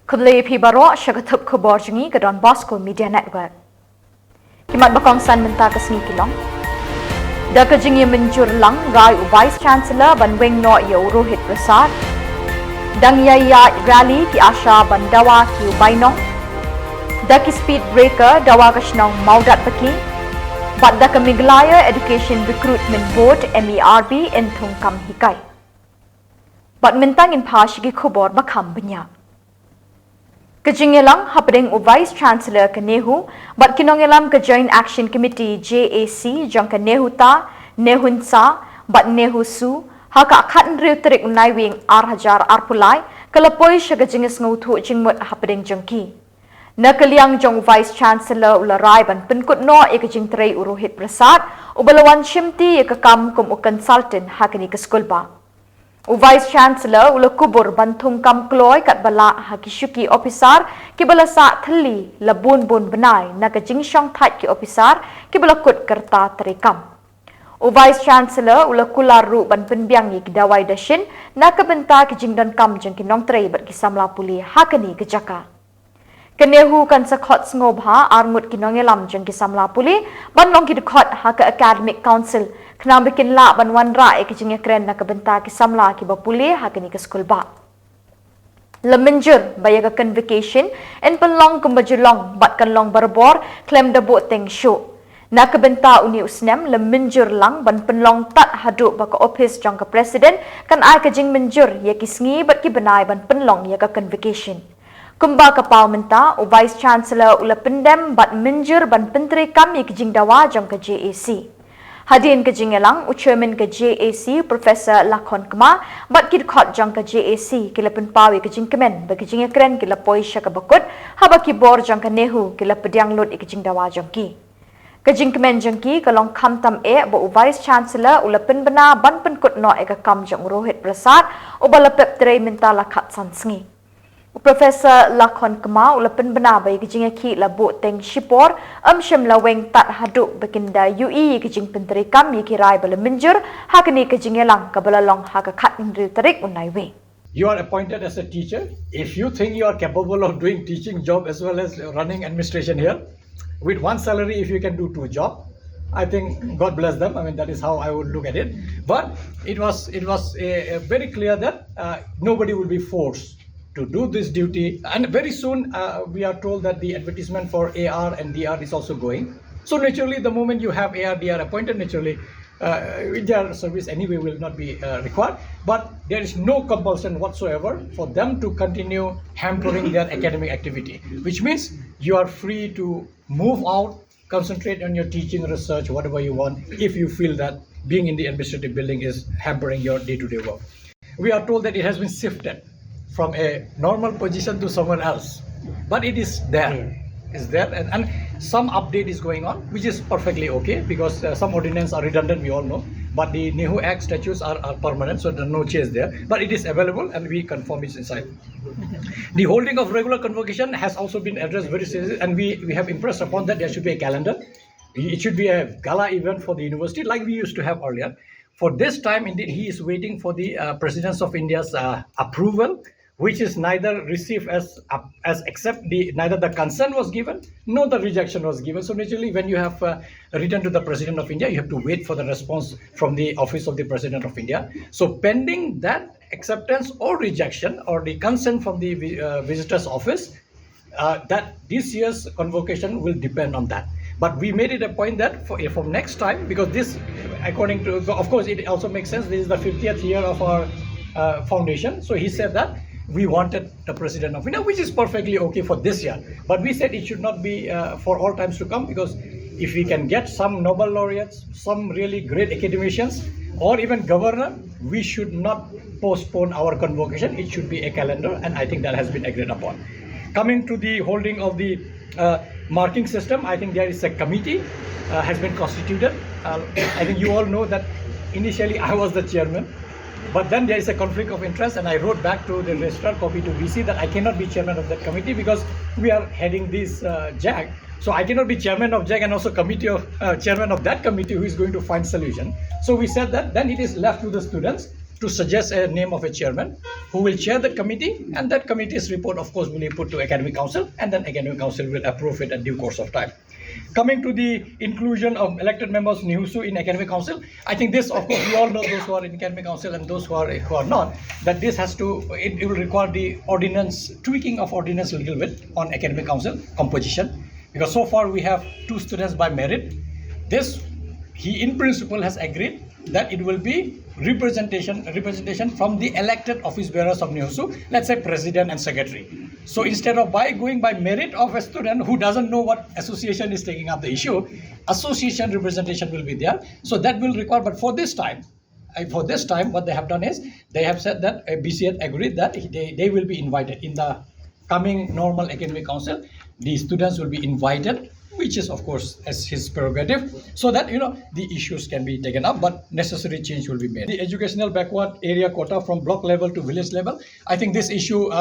Khubor Pibaro Shagathub Khubor Jungi Gadon Bosco Media Network. Kimat Bakong San Menta Kasni Kilong. Daka Jingi Minjur Lang Rai Vice Chancellor Ban Wing No Yo Rohit Prasad. Dang Yaya Rally Ki Asha Ban Dawa Ki Bainong. Daki Speed Breaker Dawa Kashnong Maudat Baki. But Daka Meghalaya Education Recruitment Board MERB in Thungkam Hikai. But Mintang in Pashigi Khubor Bakam Banya. Kajingelang happening u Vice Chancellor Kanehu, but Kinongelam ka Joint Action Committee JAC jang Kanehu ta, Nehunsa, but Nehu su, haka akatan riutarik Naiwieng Arhajar Arpulai, kalapoy siya kajinges ngutu jingmut happening jangki. Nakaliang jang Vice Chancellor ularay ban penkut no ikajing tray uruhit prasad, ubalawan shimti ikakam kum u consultant hakani kaskulba. U Vice Chancellor ula Khubor bantung kam kloy kat bala hakishuki officer ki bala sa thali labun bun benai na ka jingshong that ki officer ki bala kut kerta terikam. U Vice Chancellor ula kularu ban penbiang ki dawai dashin na ka benta ki jingdan kam jeng ki nong tray bat ki samla puli hakani ke jaka. Kanehu kan sakhot ngobha armut ki nongelam jeng ki samla puli ban long ki dekhot ha ka academic council kena bikin la ban wan ra ki jeng kren na ka benta ki samla ki bapuli hakani ke skul ba. Lemenjur baya ka convocation en penlong kembajulong bat kan long barbor claim da bo teng show. Na ka benta uni usnem lemenjur lang ban penlong tat hadu ba ka office jang ka president kan ai ka jing menjur ya ki sngi bat ki benai ban penlong ya ka convocation. Kumba kapau menta u Vice Chancellor ula pendem bat menjur ban penteri kami ke jing dawa jang ke JAC. Hadin ke jingelang u Chairman ke JAC Professor Lakhon Kma bat kid khot jang ke JAC kila penpawi ke jing kemen bagi jing kren kila poisha ke bakut haba ki bor jang ke nehu kila pediang lot ke jing dawa jang ki. Ke jing kemen jang ki kalong kham tam bo u Vice Chancellor ula penbena ban penkut no ka kam jang Rohit Prasad u bala pep tre menta lakhat san sngi. Professor Lakhon Kma ula penbena bai kijing ki la bo teng shipor shem la weng tat hadu bekinda UE kijing penteri kam yi kirai bala menjur hakani kijing lang kabala long haka khat indri tarik unai we. You are appointed as a teacher. If you think you are capable of doing teaching job as well as running administration here, with one salary if you can do two jobs, I think God bless them. I mean that is how I would look at it. But it was very clear that nobody will be forced to do this duty, and very soon we are told that the advertisement for AR and DR is also going. So naturally, the moment you have AR, DR appointed, naturally their service anyway will not be required. But there is no compulsion whatsoever for them to continue hampering their academic activity, which means you are free to move out, concentrate on your teaching, research, whatever you want, if you feel that being in the administrative building is hampering your day-to-day work. We are told that it has been shifted from a normal position to someone else, but it is there. Is there, and some update is going on, which is perfectly okay because some ordinances are redundant, we all know, but the Nehu Act statutes are permanent, so there are no change there, but it is available and we confirm it's inside. The holding of regular convocation has also been addressed very seriously, and we have impressed upon that there should be a calendar. It should be a gala event for the university like we used to have earlier. For this time, indeed, he is waiting for the President of India's approval, which is neither received as except neither the consent was given nor the rejection was given. So naturally, when you have written to the President of India, you have to wait for the response from the office of the President of India. So pending that acceptance or rejection or the consent from the visitor's office, that this year's convocation will depend on that. But we made it a point that for next time, because this, according to, of course, it also makes sense. This is the 50th year of our foundation. So he said that we wanted the President of India, which is perfectly okay for this year. But we said it should not be for all times to come, because if we can get some Nobel laureates, some really great academicians, or even governor, we should not postpone our convocation. It should be a calendar, and I think that has been agreed upon. Coming to the holding of the marking system, I think there is a committee has been constituted. I think you all know that initially I was the chairman. But then there is a conflict of interest, and I wrote back to the registrar, copy to VC, that I cannot be chairman of that committee because we are heading this JAG. So I cannot be chairman of JAG and also chairman of that committee who is going to find solution. So we said that then it is left to the students to suggest a name of a chairman who will chair that committee, and that committee's report, of course, will be put to Academic Council, and then Academic Council will approve it at due course of time. Coming to the inclusion of elected members NIHUSU in Academic Council, I think this, of course, we all know, those who are in Academic Council and those who are not, that this has to, it will require the ordinance, tweaking of ordinance a little bit on Academic Council composition, because so far we have 2 students by merit. This, he in principle has agreed that it will be representation from the elected office bearers of NIHUSU, let's say president and secretary. So instead of going by merit of a student who doesn't know what association is taking up the issue, association representation will be there. So that will require, but for this time, what they have done is, they have said that BCN agreed that they will be invited in the coming normal Academic Council. The students will be invited, which is, of course, as his prerogative, so that, the issues can be taken up, but necessary change will be made. The educational backward area quota from block level to village level, I think this issue,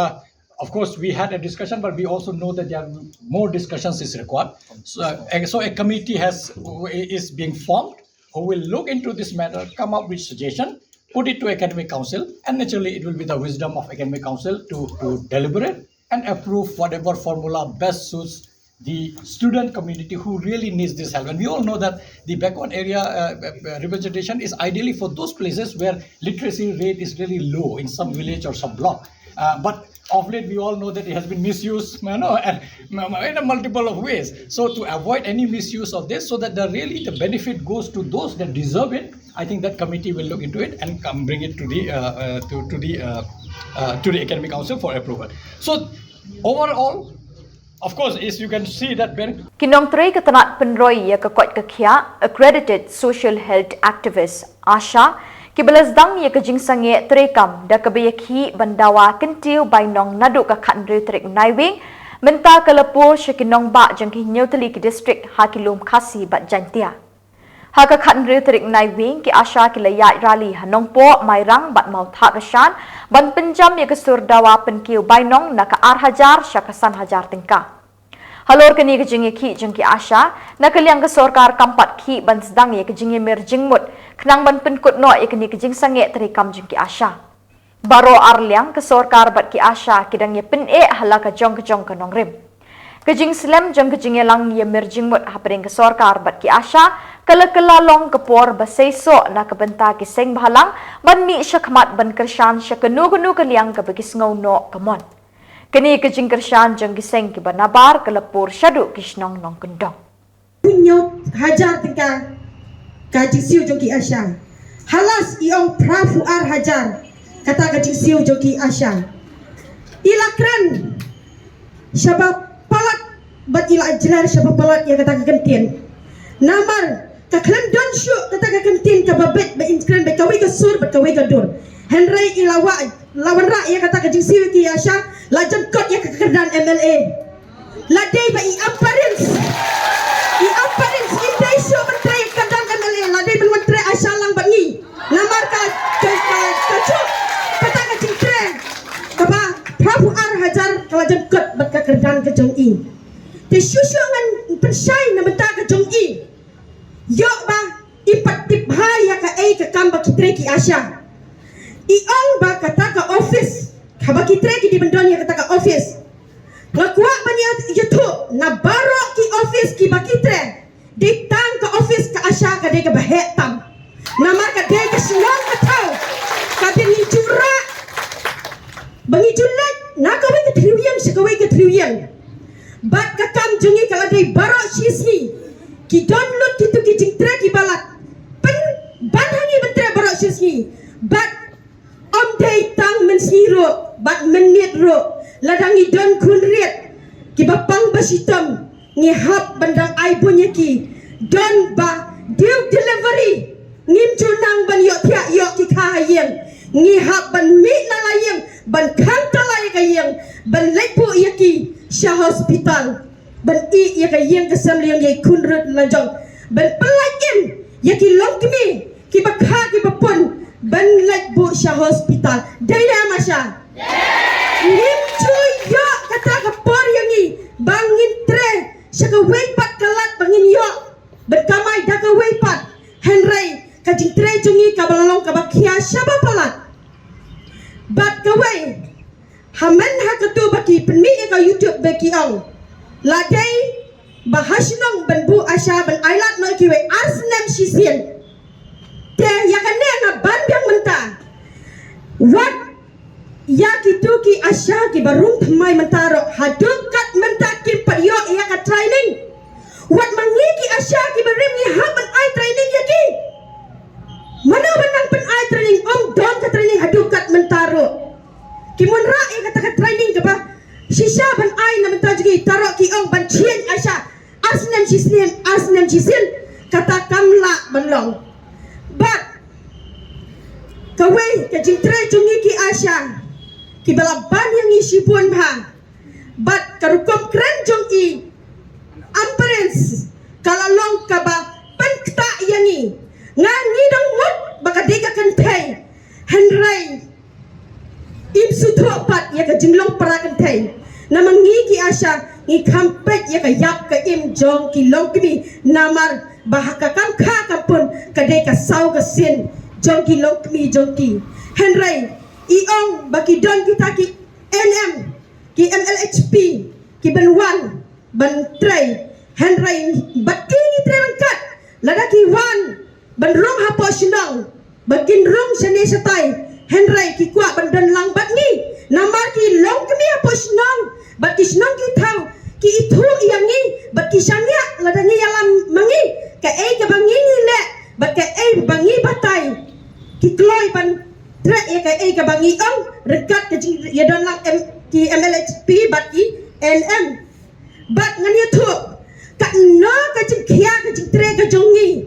of course, we had a discussion, but we also know that there are more discussions is required. So a committee is being formed who will look into this matter, come up with suggestion, put it to Academic Council, and naturally it will be the wisdom of Academic Council to deliberate and approve whatever formula best suits the student community who really needs this help. And we all know that the backward area representation is ideally for those places where literacy rate is really low in some village or some block. But of late, we all know that it has been misused, and in a multiple of ways. So to avoid any misuse of this, so that the benefit goes to those that deserve it, I think that committee will look into it and bring it to the Academic Council for approval. So overall, of course, as you can see that Kinong Trey Katanat Penroy ya kakot kakya accredited social health activist Asha Kibalasdang ya kajing sange trekam da kabayakhi bandawa kentiu bainong nadu ka khandre trek Naiwieng menta kalapur syakinong ba jangki nyotali ki district hakilum khasi bat jantia haka khandre trek Naiwieng ki Asha ki layat rali hanongpo mairang bat mau thakashan ban penjam ya kesur dawa penkiu bainong naka arhajar syakasan hajar tingka halor kini kejingi ki jengki Asha nakaliang ke sorkar kampat ki ban sedang ya kejingi merjingmut kenang ban penkut no ya kini kejing sange terikam jengki Asha baro arliang ke sorkar bat ki Asha kidang ya pen halaka jong kenong rim kejing slam jeng kejing lang ya merjingmut hapering ke sorkar bat ki Asha kala-kala kepor basaiso na kebenta ki seng bahalang ban mi syakmat ban kershan syakenu kaliang ke bagi sengau no kamon kini kejing kershan jeng giseng ki banabar kelepur syadu kisnong nong kendong. Punyot hajar tingka kajing siu joki Asha. Halas iong prafu ar hajar kata kajing siu joki Asha. Ilakran syabab palat bat ila jelar syabab palat ya kata kagentien. Namar kaklan don syuk kata kagentien kababet ba inkran ba kawai kasur ba kawai kadur. Henry ilawa lawan rak ya kata kajing siu ki Asha. Lajan kot ya kekerdan MLA. Ladai ba i-apparence indai so menteri kekerdan MLA. Ladai ben menteri Ashalang bangi. Namar kacuk kata kacing tre. Kaba prabu ar hajar kalajan kot bat kekerdan kejong i. Te syusyu ngan pensyai na benta kejong i. Yok ba ipat tip hai ya ka ai ka kamba kitre ki Asha. Iong ba kata ka office Haba kitre ki di bendon ya kata ka office. Ngakuak baniat yutu na barok ki office ki bakitre. Ditang ka office ka Asha ka de ka bahetam. Namar ka de ka Shillong ka tau. Ka bengi jura. Bangi julat na kawai ka triwiang sa kawai ka triwiang. Bat ka kam jungi ka ladai barok sisi. Ki download kitu ki jingtre ki balat. Ban hangi bentre barok sisi. Bat om day tang mensiro bat menit ro ladangi don kunriat ki bapang basitam ngihap bandang ai punya ki don ba deal delivery ngim chunang ban yok tiak yok ki kahayeng ngihap ban mit nalayeng ban kantalay kayeng ban lepo yaki sya hospital ban I yakayeng kesamliang yai kunrut lajong ban pelayan yaki longkmi ki bakha ki bapon ban lepo sya hospital daya masya ngim cuy yok kata kapor yang ni bangin tre syaka weipat kalat bangin yok berkamai daka weipat henry kajing tre jungi kabalalong kabakia syaba palat kawai haman hakatu baki penmi ka YouTube baki ong ladai bahasnong banbu asya ban ailat no kiwe arsnem sisien te yakane nga banbyang menta wat ya kitu ki asya ki barung thamai mentaro hadukat menta kim padyo ya ka training wat mangi ki asya ki barim ni haban ai training yaki mana benang pen ai training om don ka training hadukat mentaro kimun ra e kata ka training ka ba shisha ban ai na menta jugi taro ki ong ban chien asya asnem sisien kata kamla banlong but kawai ka jintre jungi ki asya ki balaban yang isi buan bang but karukom keren jong i amperens kalau long kaba penkta yangi ngangi dong mut baka dega kentai henrai im sutopat ya ka jinglong para kentai namangi ki asya ngi kampet ya ka yap ka im jong ki long kimi namar bahaka kam kha kampun ka deka sau ka sin jong ki long kimi jong ki henrai iong baki don kita ki NM ki MLHP ki ban wan ban tray henrai baki ni tray rangkat lada ki wan ban rong hapo Shillong bakin rong sene satai henrai ki kwa ban dan lang bat ni namar ki long kami hapo Shillong baki Shillong ki tau ki itu yangi baki sanya lada ni yalam mangi ka e ka bangi ni le baki e bangi batai ki kloi ban Trak ya ka bangi ong rekat ke ya don lang ki MLHP bat ki NM bat ngani tu ka no ka kia ka tre ka jongi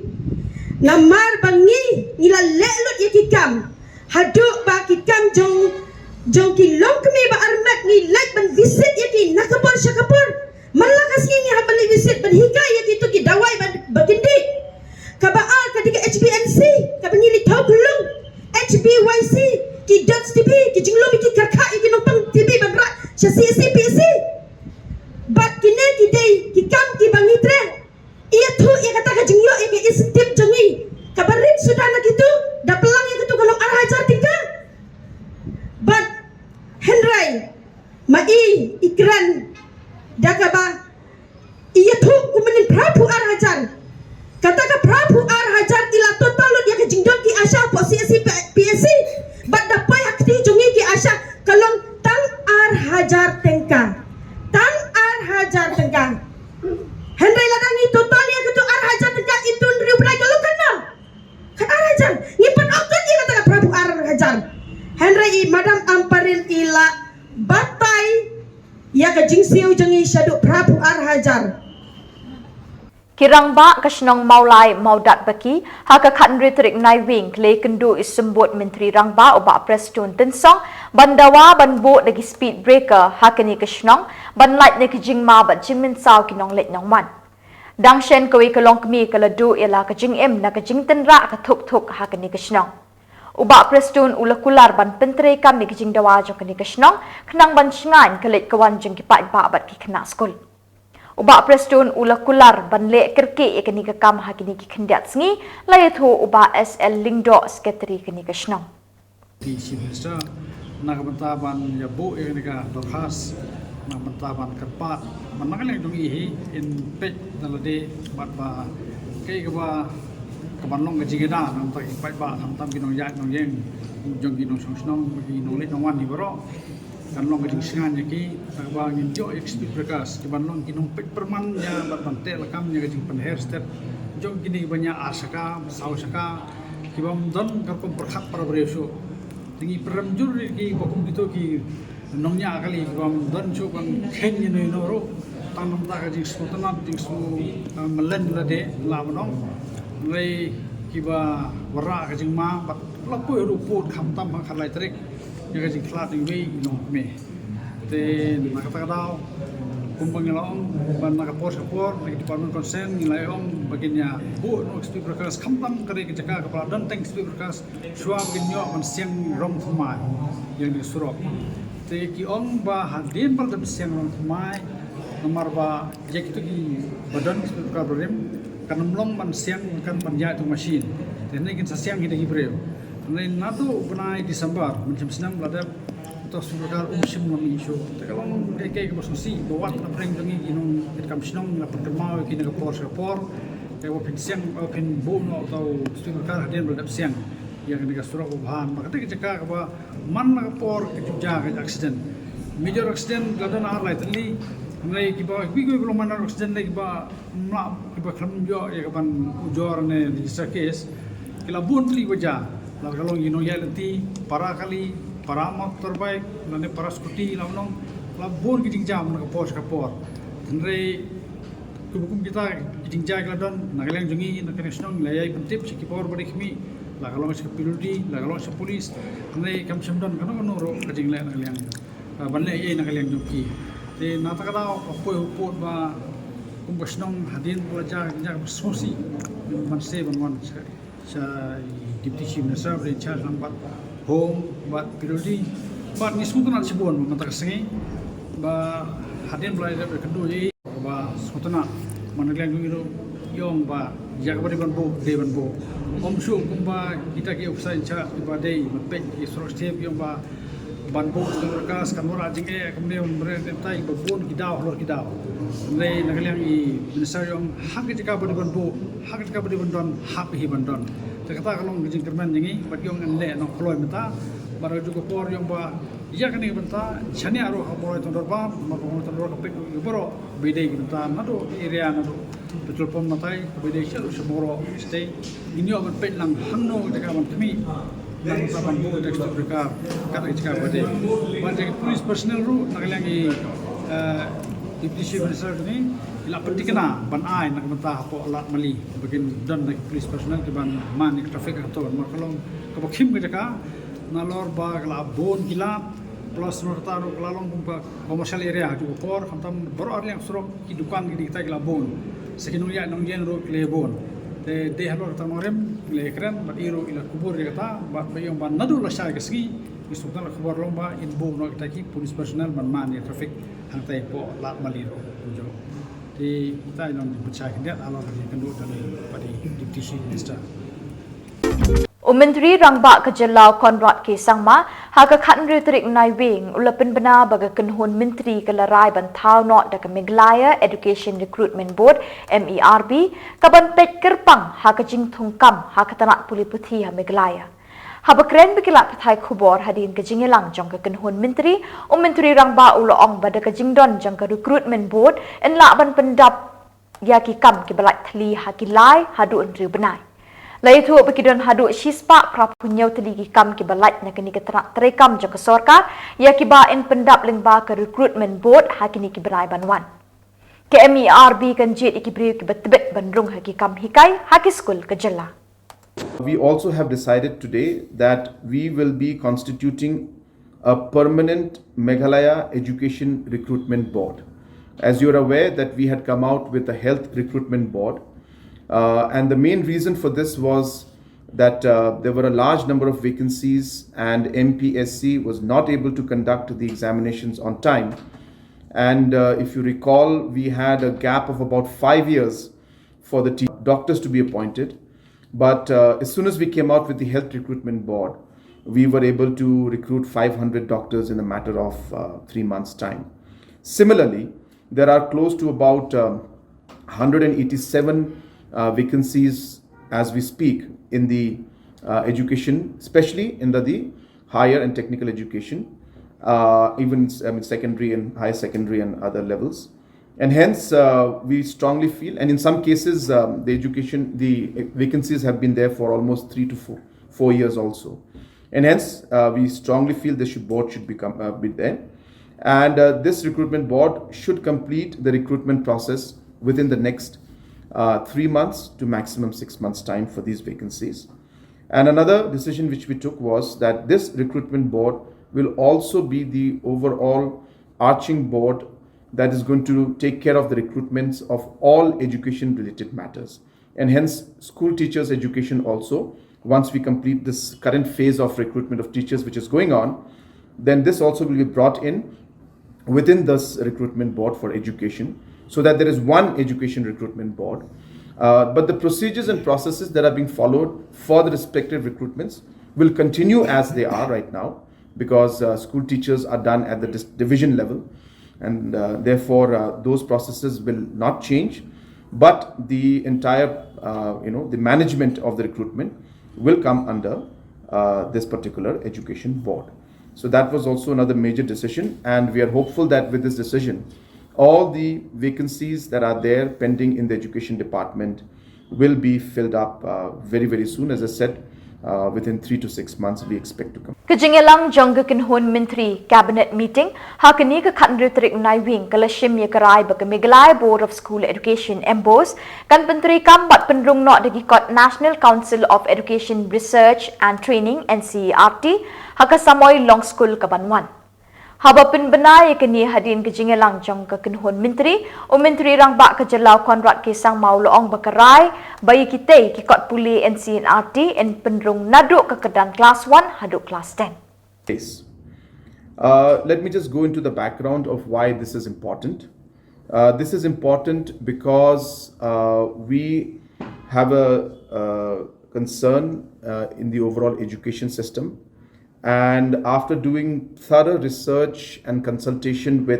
namar bangi ngila lelut ya ki kam haduk ba ki kam jong ki long kami ba armat ni like ban visit ya ki nakapor syakapor malakas ni ha bali visit ban hika ya ki tu ki dawai ban bagindi ka ba ka diga HBNC ka bangili tau gulung HBYC ki Dance TV ki jinglom ki karka ki nopang TV babra sya CC PC bat kine ki dei ki kam ki bangitre ia tu ia kata ka jingyo ia ki istip jongi kabarit sudah nak itu dah pelang ia tu kalau arah ajar tinggal bat henrai mai ikran dakaba ia tu kumenin prabu arah ajar kata ka prabu arah ajar ila total dia ke jingdon ki asya po CC PSC bat dapai akti jongi ki asya kalong tang ar hajar tengkang henrai ladangi total dia ke tu ar hajar tengkang itu riu berai kalau kan ar hajar ngipan akan dia kata prabu ar hajar henrai madam amparin ila batai ya ke jingsiu jongi syadu prabu ar hajar Kirang ba kasnong maulai maudat baki haka khan rhetoric Naiwieng klay kendu isembut menteri rangba oba preston tensong bandawa banbo lagi speed breaker haka ni kasnong ban light ni kijingma bat jingmin saw kinong let nong man dang shen kawi kalong kmi kaladu ila kajing em na kajing tenra ka thuk haka ni kasnong oba preston ulakular ban pentre kam ni kijing dawa jong kani kasnong khnang ban chingan kalet kawan jeng kipat ba bat ki khna skul Uba preston ulakular banle kerke ekani ka kam hakini ki khendat sngi layatho uba SL Lingdo secretary kani ka shnong di Chief nakabanta ban yabu ekani ka dorhas nakabanta ban kapat manangal dong ihi in Peit dalade bat ba kai ka ba kabanlong ka jigeda nam ta ipai ba ham tam kinong ya nong yeng jong kinong shnong ki nong le nong wan ni baro kan long ka singan yaki ba ngin jo expect bekas kabanlong kinong Peit perman ya bat bante lakam nya ka jing penher step jong kini banyak asaka sausaka kibam don ka kom perkhat para breso tingi peramjur ki bokum gitu ki nongnya kali kibam don chu kan khen ni no ro tanam ta ka jing sultanat jing su melen lade lawnong lei kiba wara ka jing ma bat lapu ru pot kham tam kham khalai trek ya ka jing khlat ni wei no me te nakata daw kumpang ngelong ban nakapor sapor di department concern nilai ong bagiannya bu no speed broadcast khampam kare ke jaka kepala dan tank speed broadcast shua ginyo man siang rong thumai yang di surok te ki ong ba hadin bal dam siang rong thumai nomor ba je kitu ki badan speed broadcast kan mlong man siang kan panja tu machine dan ni kin siang kita hibreu Nado benai Desember macam senang berada atau sebenarnya musim kami isu. Kalau kayak bersusi bawa napring kami inung kam senang na perkemau kini kapor kayak wapin siang wapin bono atau sebenarnya hadian berada siang yang negara surau bahan maka kita cakap bahwa man kapor kejuja ke aksiden major aksiden ladan arlai tali ngai kiba bigo belum mana aksiden lagi ba mla kiba kelam jo ya kapan ujor ne di sakes kila bun tali baja kalau gino ya nanti para kali para motor bike nanti para skuti launong labur giting jam nak kapor tenre kubukum kita giting jam keladon nagalang jungi national layai pentip si kipor bari kami la kalau si piludi la kalau si polis tenre kam semdon kano ro giting lay nagalang banle ye nagalang jungi de nata kada apoy upot ba kumbasnong hadin pelajar nya bersosi manse bangon sa Deputy Chief Minister in charge ng home, but periodi, but ni semua nak sibon, mata kesengi, ba hadian belajar berkedua je, ba semua nak mana kalian guru yang ba jaga beri banbo, day banbo, syu kumba kita ke officer in charge ba day, Peit isro step yang ba banbo berkas kamera jing kemudian berentai babon kidau lor kidau, nilai nak kalian i minister yang hak kita beri banbo, hak kita beri bandon, hak hi bandon. Kata kalau ngejing kerman jengi, bagi orang ande nak keluar mata, baru juga por yang ba, ia kan ini benda, chani aru kapor itu dorba, maupun tondor kapek Khubor, beda benda, nado area nado betul pom matai, beda sih semua stay, ini orang Peit lang hanno kita kawan kami, lang tapan bu tekstur mereka, kata kita beda, banyak police personnel ru nak lagi Deputy Chief Minister ni, ila penting kena ban ai nak mentah po alat mali begin dan nak police personnel ke ban man traffic atau kalau kebakim ke jaka nalor ba kala bon gila plus nur taru kelalong kumpa commercial area juga por hantam baru ada yang suruh hidupan kita kala bon sekinung ya nong yen ro kle bon de halor tanorem le kren bat iro ila Khubor kata bat bayong ban nadu rasa ke segi isutan Khubor lomba in bo no kita ki police personnel ban man traffic hantai po lat mali ro jo di kita yang percaya dia alor di kenduk dari pada Deputy Chief Minister. Menteri Rangba ke Jylla Konrad ke Sangma haga khan rutrik Naiwieng ulapin bena baga kenhun menteri ke larai bantau not dak Meghalaya Education Recruitment Board MERB kaban Peit kerpang haga jing thungkam haga tanak puli puthi ha Meghalaya. Haba keren bikilat pathai Khubor hadin ke Jylla jang ke kenhun menteri Menteri Rangba uloong bada ke jingdon jang ke Recruitment Board en la ban pendap ya ki kam ki balai thli ha ki lai hadu entri benai. Lai tu bekidon hadu shispa prapunyau teli ki kam ki balai na kini ke terak terekam jang ke sorkar ya ki ba en pendap lengba ke Recruitment Board ha kini ki benai banwan. Ke MERB kan jit ki beri ki betebet bandrung ha ki kam hikai ha ki skul ke Jylla. We also have decided today that we will be constituting a permanent Meghalaya Education Recruitment Board. As you are aware that we had come out with a health recruitment board and the main reason for this was that there were a large number of vacancies and MPSC was not able to conduct the examinations on time. And if you recall, we had a gap of about 5 years for the doctors to be appointed. But as soon as we came out with the health recruitment board, we were able to recruit 500 doctors in a matter of 3 months' time. Similarly, there are close to about 187 vacancies as we speak in the education, especially in the higher and technical education, even secondary and higher secondary and other levels. And hence, we strongly feel, and in some cases, the vacancies have been there for almost 3 to 4 years also. And hence, we strongly feel this board should be there. And this recruitment board should complete the recruitment process within the next 3 months to maximum 6 months time for these vacancies. And another decision which we took was that this recruitment board will also be the overall arching board that is going to take care of the recruitments of all education related matters. And hence school teachers education also, once we complete this current phase of recruitment of teachers which is going on, then this also will be brought in within this recruitment board for education, so that there is one education recruitment board. But the procedures and processes that are being followed for the respective recruitments will continue as they are right now, because school teachers are done at the division level, and therefore those processes will not change, but the entire the management of the recruitment will come under this particular education board. So that was also another major decision, and we are hopeful that with this decision, all the vacancies that are there pending in the education department will be filled up very, very soon. As I said, within 3 to 6 months we expect to come. Kejingelang jangga kinhon menteri cabinet meeting hakani ke khandri terik Naiwieng kalashim ya karai baka Meghalaya Board of School Education Embos kan menteri kambat penrung nok dagi kot National Council of Education Research and Training NCERT hakasamoy long school kabanwan. Haba penbenai kini hadin kejingelang jangga kinhon menteri o menteri rang bak ke Jylla konrat kisang mau loong bakarai bayi kita ki kot puli NCERT en penrung naduk ke kedan kelas 1 haduk kelas 10. Let me just go into the background of why this is important. This is important because we have a concern in the overall education system. And after doing thorough research and consultation with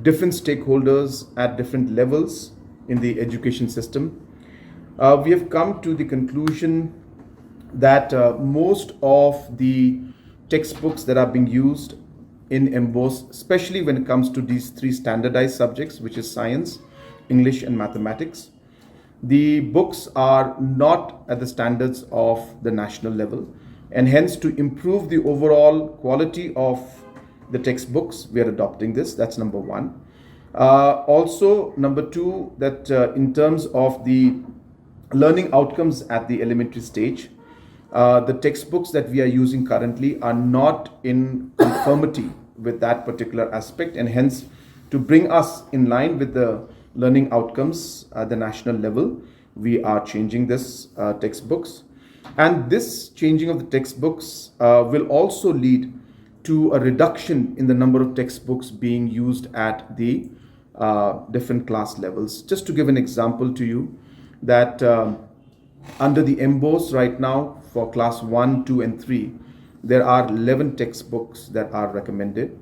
different stakeholders at different levels in the education system, we have come to the conclusion that most of the textbooks that are being used in MBOS, especially when it comes to these 3 standardized subjects, which is science, English and mathematics, the books are not at the standards of the national level. And hence, to improve the overall quality of the textbooks, we are adopting this. That's number 1. Also, number 2, that in terms of the learning outcomes at the elementary stage, the textbooks that we are using currently are not in conformity with that particular aspect, and hence, to bring us in line with the learning outcomes at the national level, we are changing this textbooks. And this changing of the textbooks will also lead to a reduction in the number of textbooks being used at the different class levels. Just to give an example to you, that under the MBOS right now for class 1, 2 and 3, there are 11 textbooks that are recommended.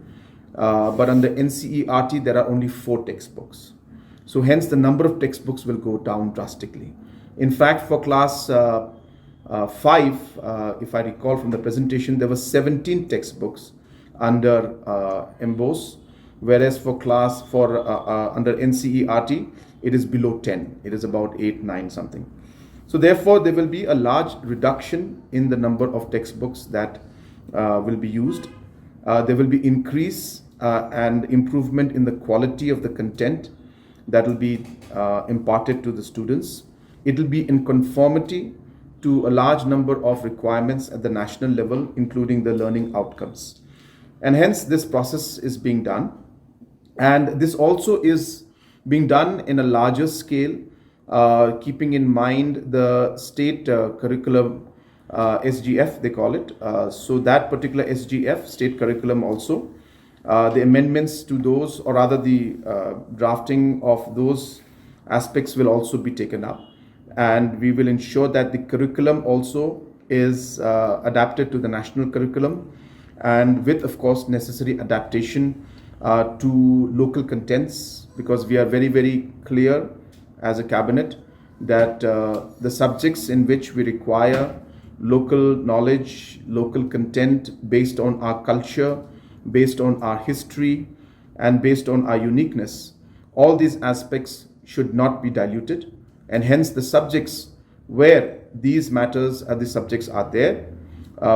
But under NCERT, there are only 4 textbooks. So hence the number of textbooks will go down drastically. In fact, for class 5, if I recall from the presentation, there were 17 textbooks under MBOS, whereas for under NCERT, it is below 10. It is about 8, 9 something. So therefore, there will be a large reduction in the number of textbooks that will be used. There will be increase and improvement in the quality of the content that will be imparted to the students. It will be in conformity to a large number of requirements at the national level, including the learning outcomes. And hence this process is being done. And this also is being done in a larger scale, keeping in mind the state curriculum, SGF they call it. So that particular SGF, state curriculum also, the amendments to those, or rather the drafting of those aspects will also be taken up. And we will ensure that the curriculum also is adapted to the national curriculum, and with, of course, necessary adaptation to local contents, because we are very, very clear as a cabinet that the subjects in which we require local knowledge, local content based on our culture, based on our history, and based on our uniqueness, all these aspects should not be diluted. And hence the subjects where these matters the subjects are there,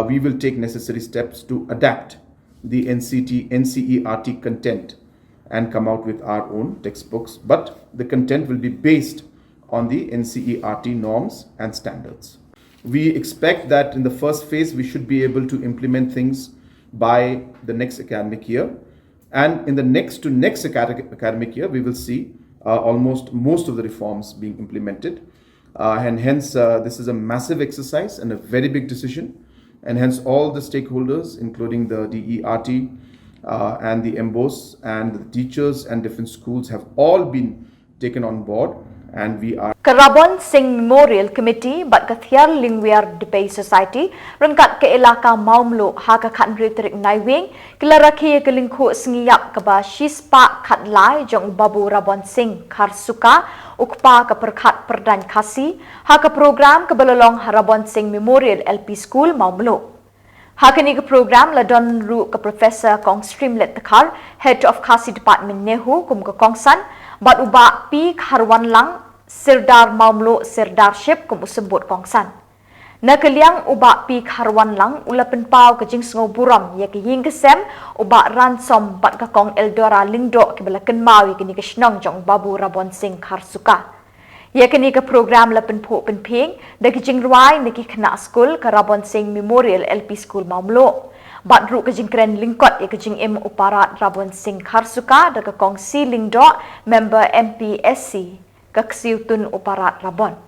we will take necessary steps to adapt the NCERT content and come out with our own textbooks. But the content will be based on the NCERT norms and standards. We expect that in the first phase, we should be able to implement things by the next academic year. And in the next academic year, we will see almost most of the reforms being implemented, and hence this is a massive exercise and a very big decision, and hence all the stakeholders, including the DERT and the MBOS and the teachers and different schools, have all been taken on board, and we are Karabon Singh Memorial Committee bat kathiar Lingwiar Debate Society rengkat ke elaka Maumlo haka khat ritrik Naiwieng kilaraki ke lingku sengiyak ke ba shispa khat lai jong babu Rabon Singh Kharsuka ukpa ke perkhat perdan kasi haka program ke belolong Rabon Singh Memorial LP School Maumlo. Hakani ke program ladon ru ke Professor Kong Streamlet Tekar, Head of Kasi Department Nehu kum ke Kongsan, bat uba pi Harwan Lang, Sirdar Maumlo Sirdarship kum usebut Kongsan. Nakaliang uba pi Harwan Lang ula penpau ke jing sengo buram ya ke ying kesem uba ransom bat ke Kong Eldora Lingdo ke belakan mawi kini ke Shillong jong babu Rabon Singh Kharsuka. Ya kini ke program la penpuk penping dagi jing ruai niki kena school ke Rabon Singh Memorial LP School Maumlo. Bat ru ke jing keren lingkot ya ke jing im uparat Rabon Singh Kharsuka daga kong si lingdo member MPSC ke kesiutun uparat Rabon.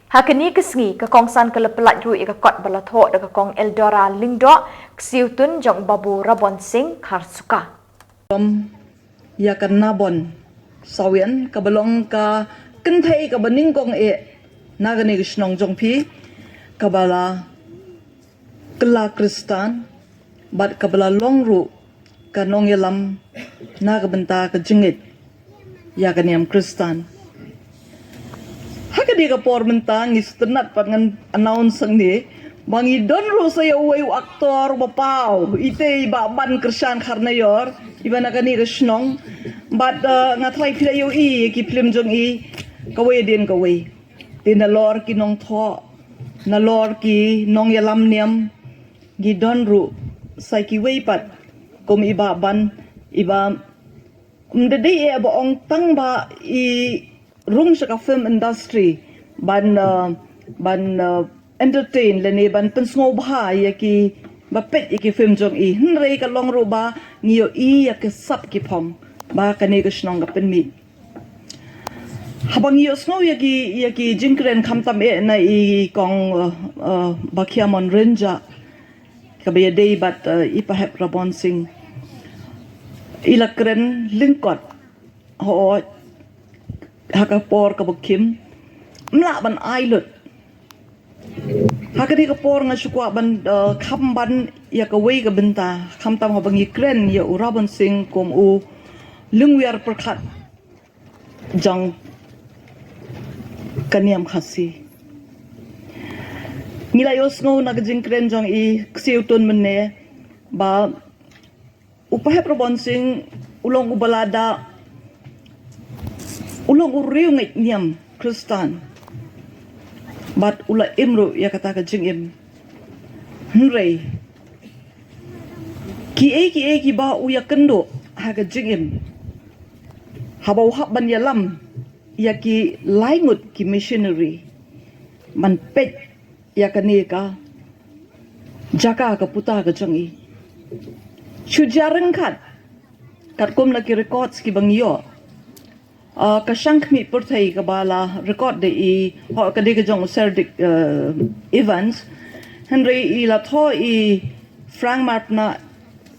Hakini kesengi ke kongsan ke lepelat ru ya ke kot balathok daga kong Eldora Lingdo kesiutun jong babu Rabon Singh Kharsuka. Ya kan nabon sawian ka belong ka kenthei ka baning kong nagani gisnong jongpi kabala kela Kristan bat kabala longru ka nong yalam nagbenta ka jingit ya kaniam Kristan hakadi ka pormenta ngistenat pangan announce ni bangi donro saya uway aktor bapau ite ba ban Kristan karnayor iba nagani gisnong bat ngatrai pilayo ki film jong kawai din kawai din nalor ki nong tho nalor ki nong yalam niam gi donru sai ki wei pat kum iba ban iba mdede ba ong tang ba rung sa film industry ban entertain lene ban pensngo bha ya ki ba pet ki film jong hnrei ka long ru ba ngiyo ya ke sap ki phom ba kane ka snong ga pen mi habang yos no yaki jinkren khamtam na kong bakhiamon renja kabaya day bat ipahep Rabon Singh ilakren lingkot ho hakapor kabukim mla ban ailut hakadi kapor nga sukwa ban khamban yakawei ka benta khamtam habang ikren ya Rabon Singh kom u lingwiar perkhat jang kaniam khasi nilayos ngo nagjingkren jong ksiutun menne ba upahep Rabon Singh ulong ubalada ulong uriung niam Kristan bat ula imru ya kata ka jingim hnrei ki ba uya kendo ha ka jingim habau hab ban yalam yaki laingut ki missionary man pet yakani ka jaka ka puta ka changi chujarang kat kum laki records ki bangyo ka shankmi purthai ka bala record de ho ka de ka jong serdik events henry la tho frank martna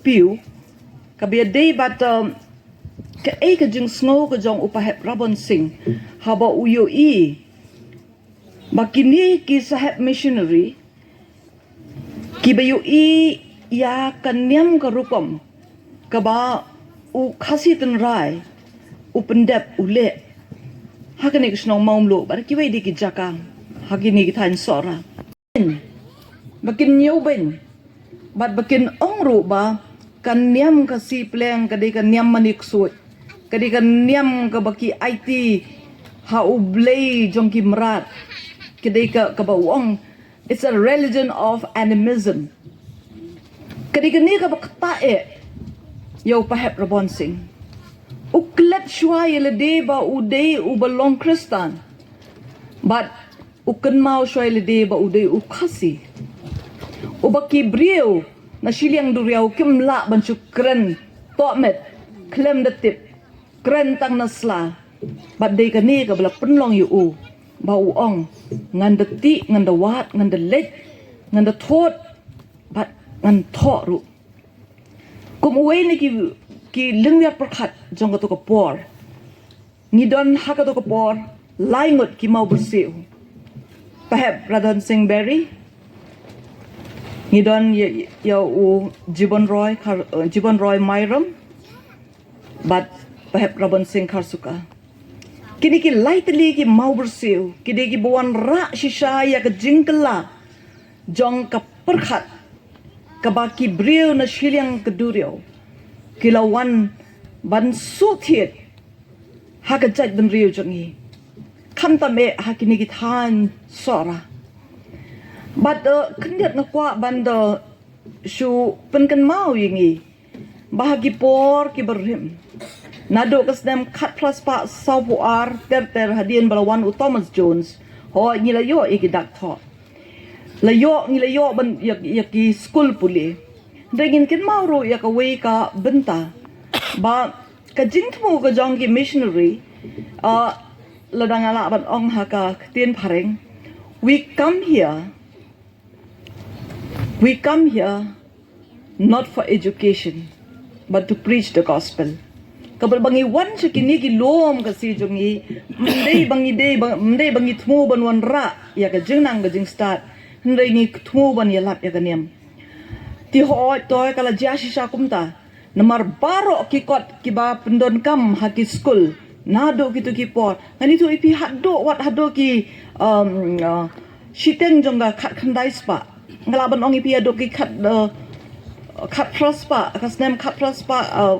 piu ka be day but ka ka jing snow ka jong upahep Rabon Singh haba uyo bakini ki sahep missionary ki bayu ya kanyam ka rupam ka ba u khasi tan rai u pendep ule hakani kisnong maumlo bar ki wei di ki jaka hakini ki than sora bakin nyoben bat bakin ongru ba kanyam ka si pleng ka de kanyam manik suit kadika niam ka baki IT ha ublay jong ki mrat kadika ka bawong it's a religion of animism kadika ni ka baktae yo pahep Rabon Singh uklet shwai le de ba uday ubalong Kristan but ukan mau shwai le de ba uday ukasi ubaki brio na Shillong duriau kimla ban chukren tomet klem de tip kren tang nasla bat de kani ka bla penlong yu ba ong ngan de ti ngan de wat ngan de let ngan de thot bat ngan tho ru kum uwe ni ki lingya perkhat jong ka to ka por ni don ha ka to ka por laingot ki mau bersih. Perhaps Radhan Singh Berry, ngidon ya u Jibon Roy Myram, but perhaps Radhan Singh Karsuka. Kini ki lightly ki mau bersih, kini ki buan rak shisha ya ke jingkela, jong ka perkhat, ka baki brio na Shillong keduriau, kilawan ban sutiet, ha ka jat ben rio jongi. Kanta me hakini gitan sora. But kendiat nakwa banda shu penken mau yingi. Bahagi por ki berhim. Nado kasdem kat plus pa sawu ar ter hadian balawan u Thomas Jones. Ho ngilayo iki dakto. Layo ngilayo ban yaki school puli. Dengin kin mau ro ya ka wei ka benta. Ba ka jingtmu ka jongi missionary. Ladang ala ban ong haka tien pareng. We come here not for education, but to preach the gospel. Kabal bangi wan siya kini kilom kasi jungi, mday bangi tmu ban wan ra, ya ka jing nang ka jing start, mday ni tmu ban yalap ya ka niyam. Ti hoy toy kala jashi siya kumta, namar baro kikot kiba pendon kam haki school, nado gitu kipor, nganito ipi hado wat hado ki shiteng jongga kat kandai spa, ngalaban ong ipi hado ki kat plus pa, kasnem kat plus pa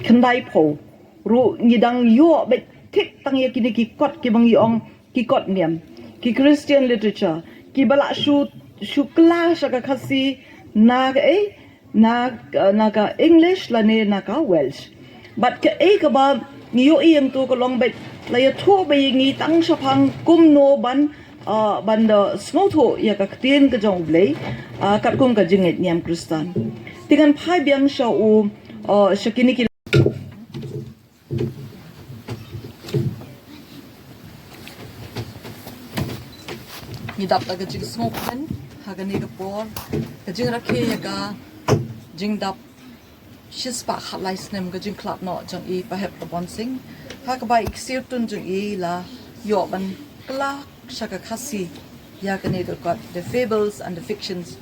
kandai po, ru ngidang yo bet tik tang ya kini ki kot ki bang yong ki kot niam, ki Christian literature, ki balak shu kelas ka kasi naga English lane naga Welsh. But ke ka ba niyo iyang tu ko long bet la ya tho ba ngi tang sapang kum no ban da snow tho ya ka tien ka jong blei kat kum ka jinget niam Kristan tingan phai biang sha u shakini ki nidap ta ka jing smoke pen ha ka ni ka por ka jing rakhe ya ka jing dap Shispa halai snem gajing club no jang I perhaps the bonsing ha ka bai iksir tun jang I la yo ban kla shaka khasi ya ka ne got the fables and the fictions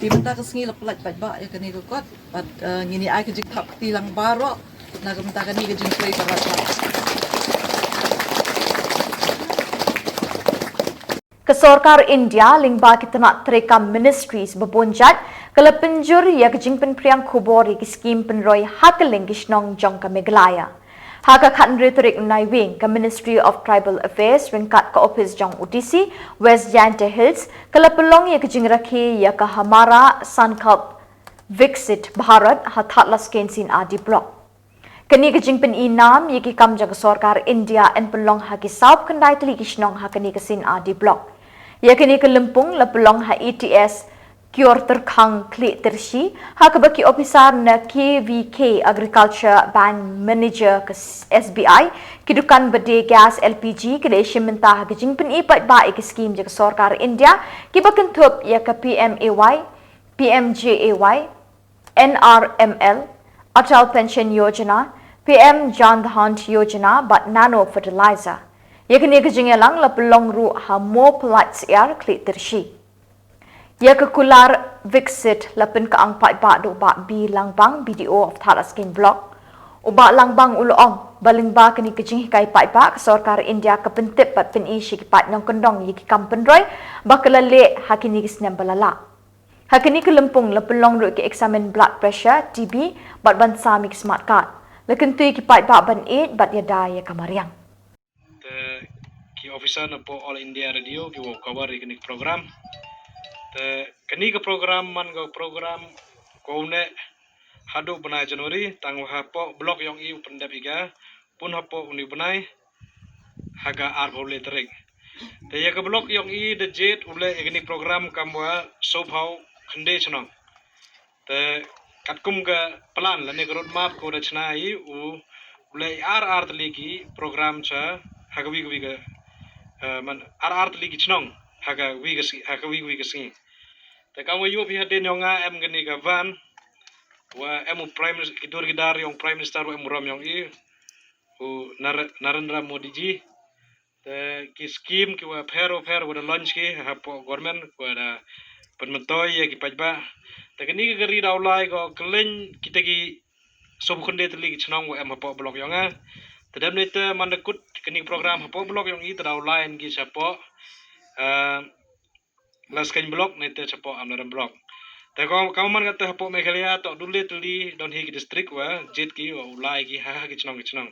ti menta ka sngi la plat ba ya ka ne got but ngini ai ka jing thap ti lang baro na ka menta ka ni gajing play barat Kesorkar India lingba kitana trekam ministries babonjat kala penjur ya kejingpen priang Khubor ki skim penroy hakaling gisnong jongka Meghalaya. Haka khan rhetoric Naiwieng ka Ministry of Tribal Affairs ringkat ka office jong UTC West Yanta Hills kala pelong ya kejing rakhi ya ka Hamara Sankalp Viksit Bharat hathatlas kensin adi block. Kani kejingpen inam ya ki kam jang Sorkar India en pelong haki saup kendai teli gisnong hakani kesin adi block. Ya kini ke Lempung la pelong ha ETS Kyor terkang klik tersi ha kebaki officer na KVK Agriculture Bank Manager ke SBI kidukan bede gas LPG ke desya mentah ke jingpen ipat ba ke skim je ke Sorkar India kibakan thup ya ke PMAY PMJAY NRML Atal Pension Yojana PM Jan Dhan Yojana but nano fertilizer ya kini ke jingelang la pelong ru ha more polite air klik tersi ya ke kular Viksit la pen ka ang pat ba do ba bi langbang BDO of Thalaskin block uba langbang ulong baling ba kini ke jing kai pat ba ke Sorkar India ke pentip pat pen isi ki pat nyong kendong yi ki kampen roy bakala le hakini ki snem balala hakini ke Lempung la pelong ru ke examine blood pressure TB bat ban samik smart card la kentui ki pat ba ban 8 bat ya da ya kamariang ki officer na po All India Radio ki wo cover iknik program te kani ka program man go program ko ne hadu banai Januari tang ha po blok yong I pendap iga pun ha po uni banai haga ar bole tereng te ya ka blok yong I de jet ule iknik program kamwa sobhau khande chnong te katkum ga plan la ne road map ko rachna I u ule ar legi program cha hagawi ga man ar legi chnong hagawi ga singi te kamu yu pi haden yonga em gani ga van wa emu prime minister kidur gidar yong prime minister wa emu ram yong I Narendra Modi ji the ki scheme ki wa phero wa launch ki hapo government wa da penmentoi ya ki pajba ta kini ki gari daulai go kelen kita ki sob khonde tli ki chnong wa hapo blok yonga tadam ne te mandakut kini program hapo blok yong i daulai ki sapo laskan blok ne te sapo amnaram blok ta ko man kata hapo Meghalaya to dule tli don hi ki district wa jet ki wa ulai ki ha ki chnong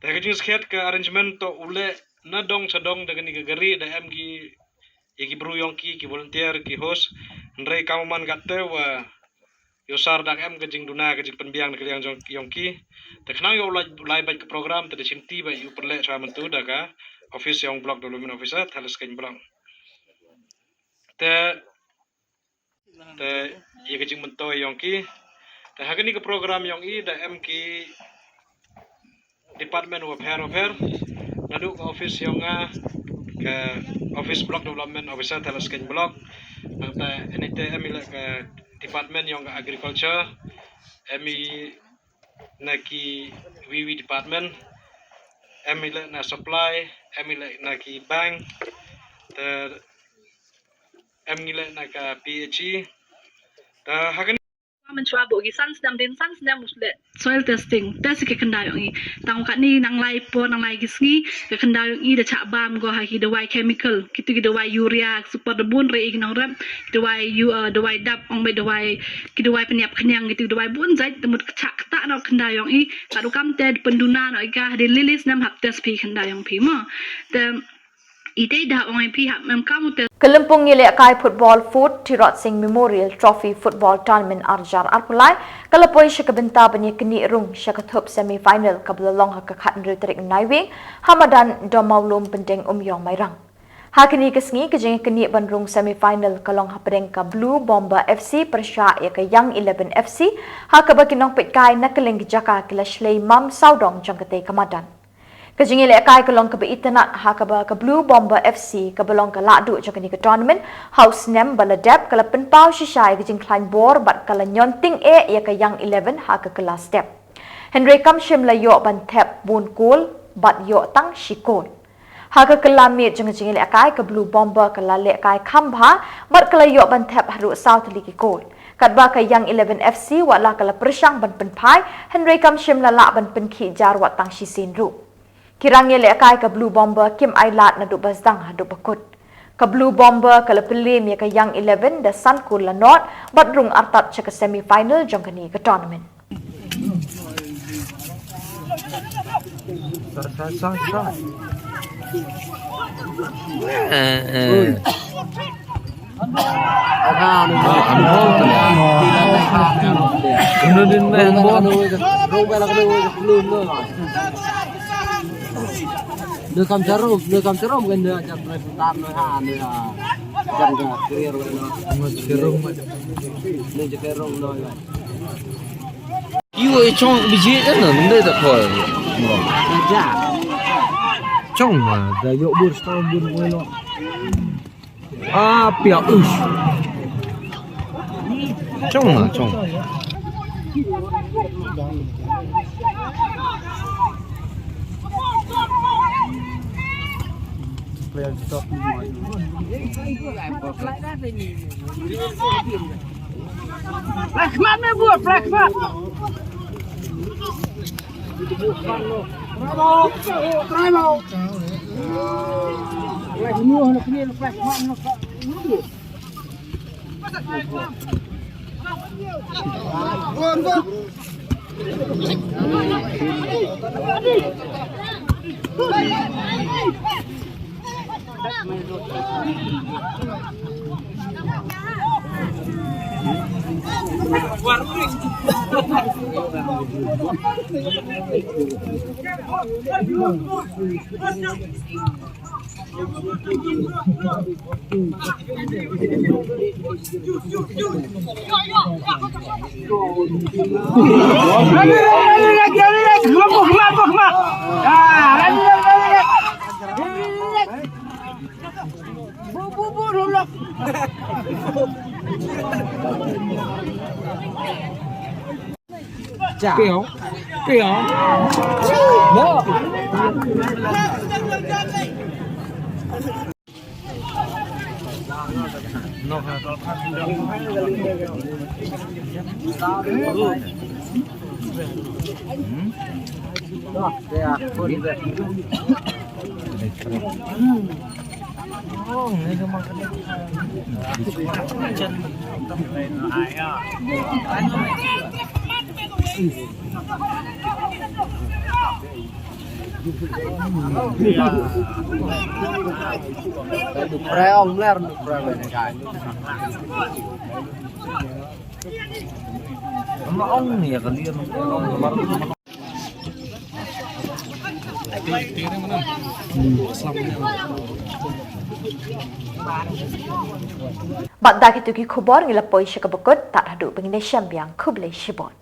ta ki skhet ka arrangement to ule na dong sadong dengan ni gari da am ki bru yong ki volunteer ki host ndrei kauman kata wa yosar dak am gajing duna gajing penbiang ke yang yong ki ta khna yo lai ba ke program ta simti ba yu perle sa mentu da ka office yang block development officer thalas kan block ta ye gajing mento yong ki ta hagani ke program yong i da am ki department of hair nadu ke office yang ke office block development officer thalas kan block ta NAKA emila ke department yang ke agriculture emi naki wiwi department emila na supply emila naki bank ta emila na ka PHE ta hagan mencoba bagi sans dam musle soil testing tes ke kendayong i tang kat ni nang lai po nang lai gisngi ke kendayong i da chak bam go ha ki dawai chemical kitu ki dawai urea super debun re ig nang ram dawai dawai dap ong be dawai ki dawai peniap kenyang gitu dawai bun zai temut chak ta no kendayong i kadu kam te penduna no ga de lilis nam hap tes pi kendayong pi ma te ide dah orang pi hap mem kamu te Kelempung ngile kai football foot Tirot Singh Memorial Trophy Football Tournament arjar arpulai kalapoi syakabenta bani keni rung syakathup semi final kablalong hakakhat nriterik Naiwieng Hamadan domaulum penting umyong mairang hakini kesngi kejeng keni bandrung semi final kalong hapreng ka Blue Bomber FC persya ya ka Young 11 FC hakabakinong Peit kai nakeleng jaka kila shlei mam saudong jangkate kamadan Kejing ile kai kalong ke beitanat hakaba ke Blue Bomber FC ke belong ke ladu jokani ke tournament house nem baladep kala penpau shisai kejing klein bor bat kala nyonting ya ke Young 11 ha ke kelas step Henry kamshim la yo ban tap bun kul bat yo tang shikol ha ke kelami jeng ile kai ke Blue Bomber kala le kai khambha bat kala yo ban tap haru south liki kol Kadba ka Young 11 FC wala kala persyang ban penpai Henry kamshim la la ban penki jar wat tang shisin ru Kirangnya lekai ke Blue Bomber Kim Ailat na duk basdang haduk bakut. Ke Blue Bomber ke lepelim ya ke Young 11 da Sun Cool la not badrung artat ke semi final jong kini ke tournament. Đưa cầm charom gần đưa chặt rồi tam rồi hà nữa chặt cả kia rồi nó đưa cái rong rồi 이거 좀 비지는 없는데 다 거의 좀 나 요 부스터 분 뭐로 아 뼈 좀 Flashman me buat flashman. Bravo. Kéo Kaya. No. Preong ler nu prewe ne kai. Ama ong ni ya kalian. Bat dak itu ki Khubor ngilapoi syakabukut tak hadu pengindah syambiang kublai shibot.